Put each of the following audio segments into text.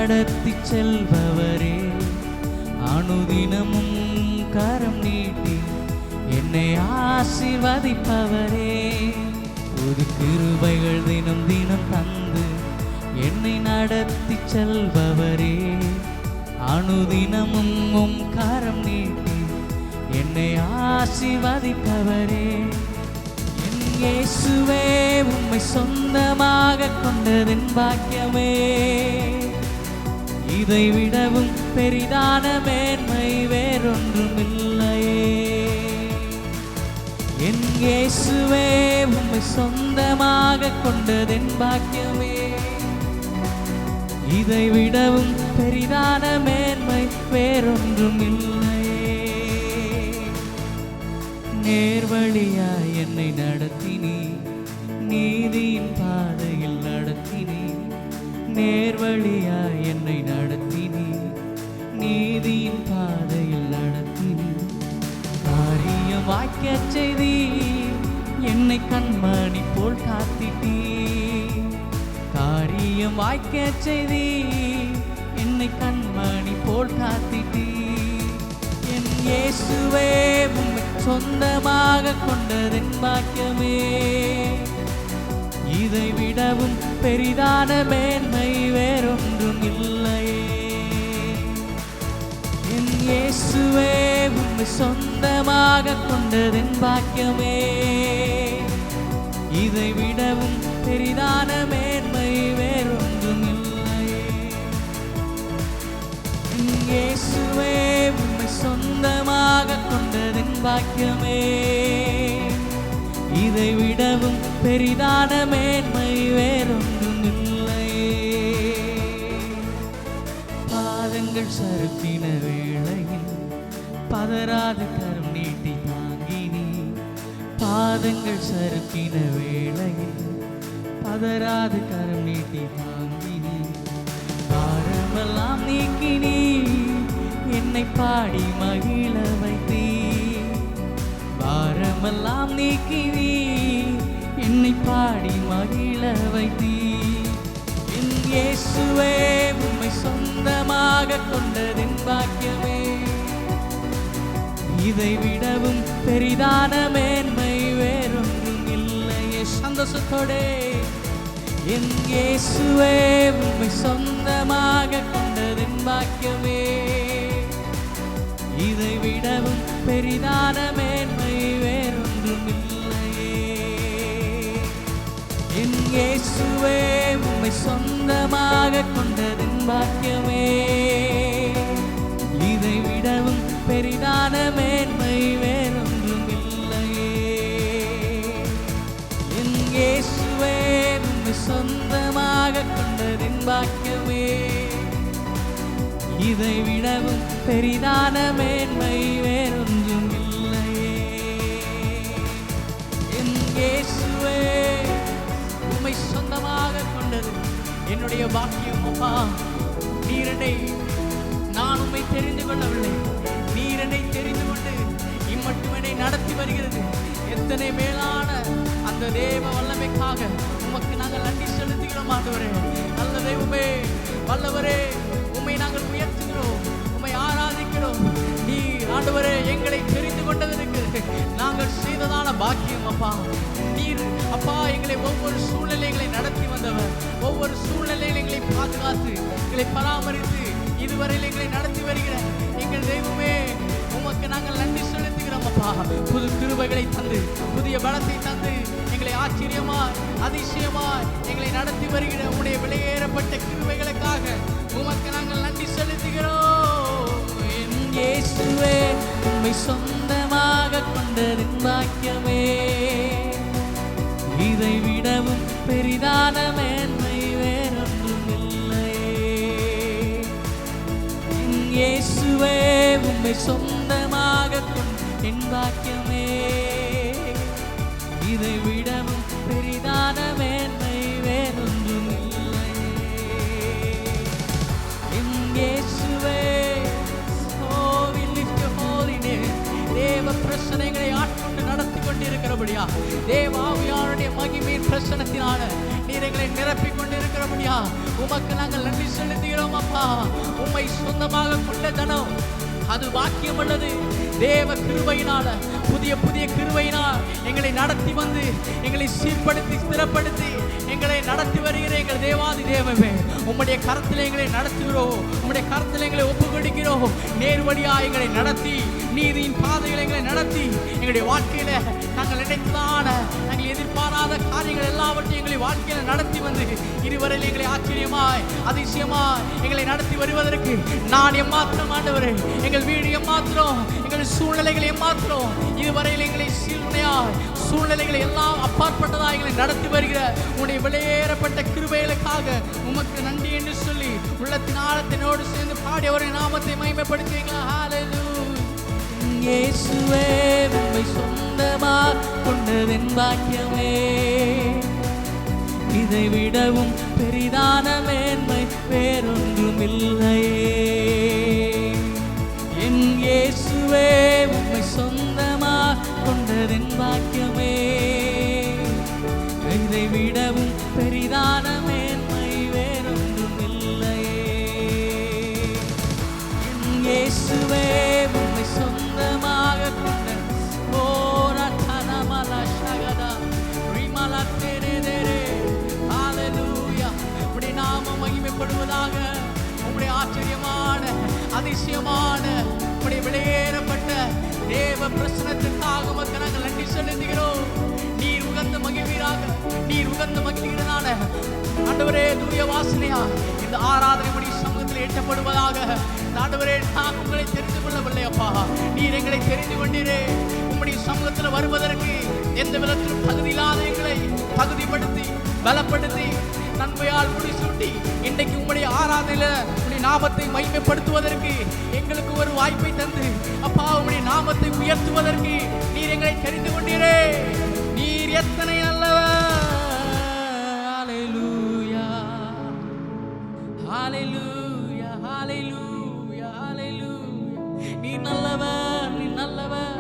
நடத்தி செல்பவரே, அனுதினமும் கரம் நீட்டி என்னை ஆசீர்வதிப்பவரே, புது கிருபைகள் தினம் தினம் தந்து என்னை நடத்தி செல்பவரே, அனுதினமும் உம் கரம் நீட்டி என்னை ஆசீர்வதிப்பவரே. என் இயேசுவே, உம்மை சொந்தமாக கொண்டதென் பாக்கியமே, இதை விடவும் பெரிதான மேன்மை வேறொன்றும் இல்லையே. என் இயேசுவே, உம்மை சொந்தமாக கொண்டதென் பாக்கியமே, இதை விடவும் பெரிதான மேன்மை வேறொன்றும் இல்லையே. நேர்வழியாய் என்னை நடத்தினீ, நீதியின் பாதையில் நடத்தினீ, நேர்வழியாய் என்னை நடத்தினீ, நீதியின் பாதையில் நடத்தினீ, காரியம் வாய்க்கச் செய்தி என்னை கண்மணி போல் காத்திட்டீ, காரியம் வாய்க்கச் செய்தி என்னை கண்மணி போல் காத்திட்டீ. என் இயேசுவே, உம்மை சொந்தமாக கொண்டதென் பாக்கியமே, இதை விடவும் பெரிதான மேன்மை வேறொன்றும் இல்லையே. என் இயேசுவே, உம்மை சொந்தமாக கொண்டதென் பாக்கியமே, இதை விடவும் பெரிதான மேன்மை வேறொன்றும் இல்லையே. என் இயேசுவே, உம்மை சொந்தமாக கொண்டதென் பாக்கியமே, இதை விடவும் பெரிதான மேன்மை வேறொன்றும் இல்லையே. பாதங்கள் சறுக்கின வேளையில் பதறாது கரம் நீட்டி தாங்கினீ, பாதங்கள் சறுக்கின வேளையில் பதறாது கரம் நீட்டி தாங்கினீ, பாரமெல்லாம் நீக்கினீ என்னை பாடி மகிழ வைத்தீ, பாரமெல்லாம் நீக்கினீ என்னை பாடி மகிழ வைத்தீ. என் இயேசுவே, உம்மை சொந்தமாக கொண்டதென் பாக்கியமே, இதை விடவும் பெரிதான மேன்மை வேறொன்றும் இல்லையே. சந்தோஷத்தோடே, என் இயேசுவே, உம்மை சொந்தமாக கொண்டதென் பாக்கியமே, இதை விடவும் பெரிதான மேன்மை வேறொன்றும் இல்லையே. என் இயேசுவே, உம்மை சொந்தமாக கொண்டதென் பாக்கியமே, இதை விடவும் பெரிதான மேன்மை வேறொன்றும் இல்லையே. என் இயேசுவே, உம்மை சொந்தமாக கொண்டதென் பாக்கியமே, இதை விடவும் பெரிதான மேன்மை வேறொன்றும் இல்லையே. என் இயேசுவே, உம்மை சொந்தமாக கொண்டது என்னுடைய பாக்கியம். அப்பா, நீர் என்னை, நான் உம்மை தெரிந்து கொள்ளவில்லை, நீர் என்னை தெரிந்து கொண்டு இம்மட்டும் என்னை நடத்தி வருகிறது. எத்தனை மேலான அந்த தேவ வல்லமைக்காக உமக்கு நாங்கள் நன்றி செலுத்துகிறோம் ஆண்டவரே. நல்ல தெய்வமே, வல்லவரே, உம்மை நாங்கள் உயர்த்துகிறோம், உம்மை ஆராதிக்கிறோம். நீர் ஆண்டவரே எங்களை தெரிந்து கொண்டதற்கு நாங்கள் செய்ததான பாக்கியம் அப்பா. நீர் அப்பா எங்களை ஒவ்வொரு சூழ்நிலைகளை நடத்தி வந்தவர், ஒவ்வொரு சூழ்நிலைகளை எங்களை பாதுகாத்து எங்களை பராமரித்து இதுவரையில் எங்களை நடத்தி வருகிற எங்கள் தெய்வமே, உமக்கு நாங்கள் நன்றி செலுத்துகிறோம் அப்பா. புது கிருபைகளை தந்து, புதிய பலத்தை தந்து எங்களை ஆச்சரியமாய் அதிசயமாய் எங்களை நடத்தி வருகிற உம்முடைய விலையேறப்பட்ட கிருபைகளுக்காக உமக்கு நாங்கள் நன்றி செலுத்துகிறோம். என் இயேசுவே, உம்மை சொந்தமாக கொண்டதென் பாக்கியமே, இதை விடவும் பெரிதான மேன்மை வேறொன்றும் இல்லையே. என் இயேசுவே, உம்மை சொந்தமாக கொண்டதென் பாக்கியமே, இதை விடவும் பெரிதான மேன்மை வேறொன்றும் இல்லையே. என் இயேசுவே, தேவ பிரச்சனைகளை ஆட்கொண்டு நடத்தி கொண்டிருக்கிறபடியா, தேவ ஆவியானுடைய மகிமையின் பிரச்சனத்தினால நீர் எங்களை நிரப்பிக் கொண்டிருக்கிற இருக்கிறபடியா உமக்கு நாங்கள் நன்றி செலுத்துகிறோம் அப்பா. உம்மை சொந்தமாக கொண்ட தனம் அது வாக்கியம் உள்ளது. தேவ கிருபையினால புதிய புதிய கிருபையினால் எங்களை நடத்தி வந்து எங்களை சீர்படுத்தி ஸ்திரப்படுத்தி எங்களை நடத்தி வருகிற எங்கள் தேவாதி தேவமே, உம்முடைய கரத்தில் எங்களை நடத்துகிறோம். உம்முடைய கரத்தில் எங்களை ஒப்பு கொடுக்கிறோம். நேர்வழியா எங்களை நடத்தி நீதியின் பாதைகளை எங்களை நடத்தி எங்களுடைய வாழ்க்கையில நாங்கள் நினைத்ததான நாங்கள் எதிர்பாராத காரியங்கள் எல்லாவற்றையும் எங்களை வாழ்க்கையில நடத்தி வந்து இதுவரையில் எங்களை ஆச்சரியமாய் அதிசயமாய் எங்களை நடத்தி வருவதற்கு நான் எம்மாத்திரம் ஆண்டவரே, எங்கள் வீடு எம்மாத்திரம், எங்கள் சூழ்நிலைகள் எம்மாத்திரம், இதுவரையில் எங்களை சூழ்நிலைகளை எல்லாம் அப்பாற்பட்டதாக எங்களை நடத்தி வருகிற உன்னுடைய வெளியேறப்பட்ட கிருபைகளுக்காக உமக்கு நன்றி என்று சொல்லி உள்ளத்தின் ஆழத்தினோடு சேர்ந்து பாடி அவருடைய நாமத்தை மகிமைப்படுத்துவீங்களா? இயேசுவே உம்மை சொந்தமாக கொண்டதென் பாக்கியமே, இதை விடவும் பெரிதான மேன்மை வேறொன்றும் இல்லையே. என் இயேசுவே உம்மை சொந்தமாக கொண்டதென் பாக்கியமே, இதை விடவும் பெரிதான மேன்மை வேறொன்றும் இல்லையே. என் இயேசுவே உம்மை சொந்தமாக கொண்ட நாமம் மகிமைப்படுவதாக. உம்முடைய ஆச்சரியமான அதிசயமான உம்முடைய வெளியேறப்பட்ட தேவ பிரசனத்திற்காக உமக்கு நாங்கள் நன்றி செலுத்துகிறோம். நீர் உகந்த மகிழ்வீராக, நீர் உகந்த மகிழ்கிறதான ஆண்டவரே தூய வாசனையா இந்த ஆராதனை படி சமூகத்தில் எட்டப்படுவதாக. ஆண்டவரே நான் உங்களை தெரிந்து கொள்ளவில்லை அப்பா, நீர் எங்களை தெரிந்து கொண்டீரே. உம்முடைய சமூகத்தில் வருவதற்கு எந்த விதத்திலும் தகுதி இல்லாத எங்களை தகுதிப்படுத்தி பலப்படுத்தி நன்மையால் முடிசூட்டி இன்றைக்கு உம்முடைய ஆராதனையில உம்முடைய நாமத்தை மகிமைப்படுத்துவதற்கு எங்களுக்கு ஒரு வாய்ப்பை தந்து அப்பா உம்முடைய நாமத்தை உயர்த்துவதற்கு நீர் எங்களை தெரிந்து கொண்டீரே. நீர் எத்தனை நல்லவர். ஹல்லேலூயா ஹல்லேலூயா ஹல்லேலூயா ஹல்லேலூயா. நீர் நல்லவர், நீர் நல்லவர்,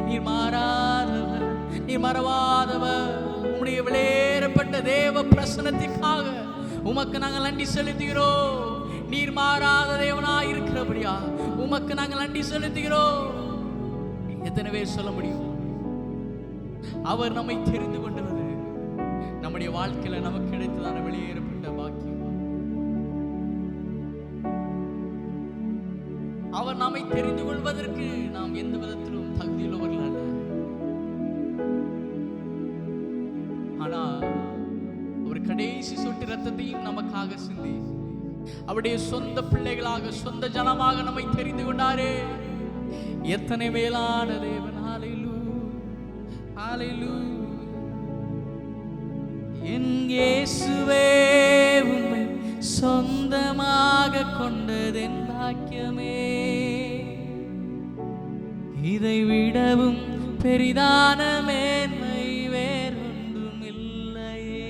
நீர் மாறாதவர், நீர் மறவாதவர். உம்முடைய வெளியேறப்பட்ட தேவ பிரசனத்திற்காக உமக்கு நாங்கள் நன்றி செலுத்துகிறோம். நீர் மாறாத தேவனாய் இருக்கிறபடியா உமக்கு நாங்கள் நன்றி செலுத்துகிறோம். எத்தனை பேர் சொல்ல முடியும் அவர் நம்மை தெரிந்து கொண்டது நம்முடைய வாழ்க்கையில நமக்கு கிடைத்ததான வெளியேறப்பட்ட பாக்கியம். அவர் நம்மை தெரிந்து கொள்வதற்கு நாம் எந்த விதத்திலும் தகுதியுள்ளவர்கள் அல்ல. ஆனா அவர் கடைசி சொட்டு ரத்தத்தையும் நமக்காக சிந்தி அவருடைய சொந்த பிள்ளைகளாக சொந்த ஜனமாக நம்மை தெரிந்து கொண்டாரே. எத்தனை மேலான தேவன். ஹல்லேலூயா ஹல்லேலூயா. என் இயேசுவே உம்மை சொந்தமாக கொண்டதென் பாக்கியமே, இதை விடவும் பெரிதான மேன்மை வேறொன்றும் இல்லையே.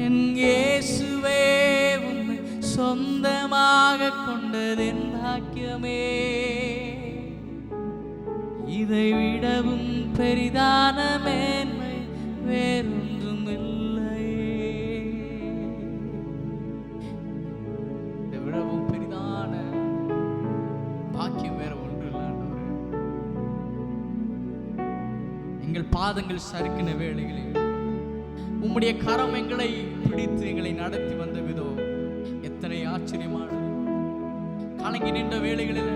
என் இயேசுவே உம்மை சொந்தமாக கொண்டதென் பாக்கியமே, இதை விடவும் பெரிதான மேன்மை வேறொன்றும் இல்லையே. இதை விடவும் பெரிதான பாக்கியம் வேற ஒன்று இல்லை. எங்கள் பாதங்கள் சறுக்கின வேளைகளில் உம்முடைய கரம் எங்களை பிடித்து எங்களை நடத்தி வந்த விதம் எத்தனை ஆச்சரியமானது. கலங்கி நின்ற வேளைகளில்,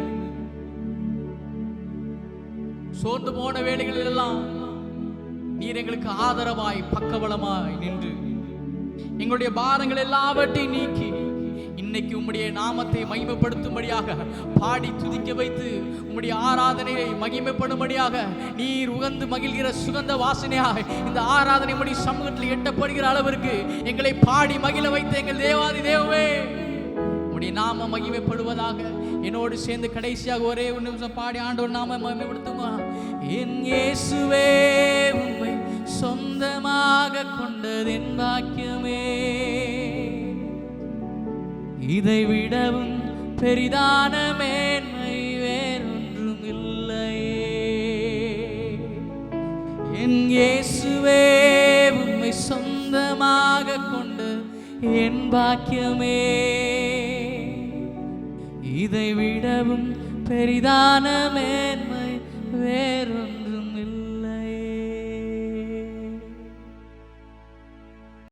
சோர்ந்து போன வேளைகளில் எல்லாம் நீர் எங்களுக்கு ஆதரவாய் பக்கபலமாய் நின்று எங்களுடைய பாரங்கள் எல்லாவற்றையும் நீக்கி இன்னைக்கு உம்முடைய நாமத்தை மகிமைப்படுத்தும்படியாக பாடி துதிக்க வைத்து உம்முடைய ஆராதனையை மகிமைப்படும்படியாக நீர் உகந்து மகிழ்கிற சுகந்த வாசனையாக இந்த ஆராதனை முடி சமூகத்தில் எட்டப்படுகிற அளவிற்கு எங்களை பாடி மகிழ வைத்த எங்கள் தேவாதி தேவமே, உம்முடைய நாம மகிமைப்படுவதாக. என்னோடு சேர்ந்து கடைசியாக ஒரே ஒரு நிமிஷம் பாடி ஆண்டவர் நாம மகிமைப்படுத்துமா. என் இயேசுவே உம்மை சொந்தமாக கொண்டதென் பாக்கியமே, இதை விடவும் பெரிதான மேன்மை வேறொன்றும் இல்லையே. என் இயேசுவே உம்மை சொந்தமாக என் பாக்கியமே. இதை விடவும் பெரிதான மேன்மை வேறொன்று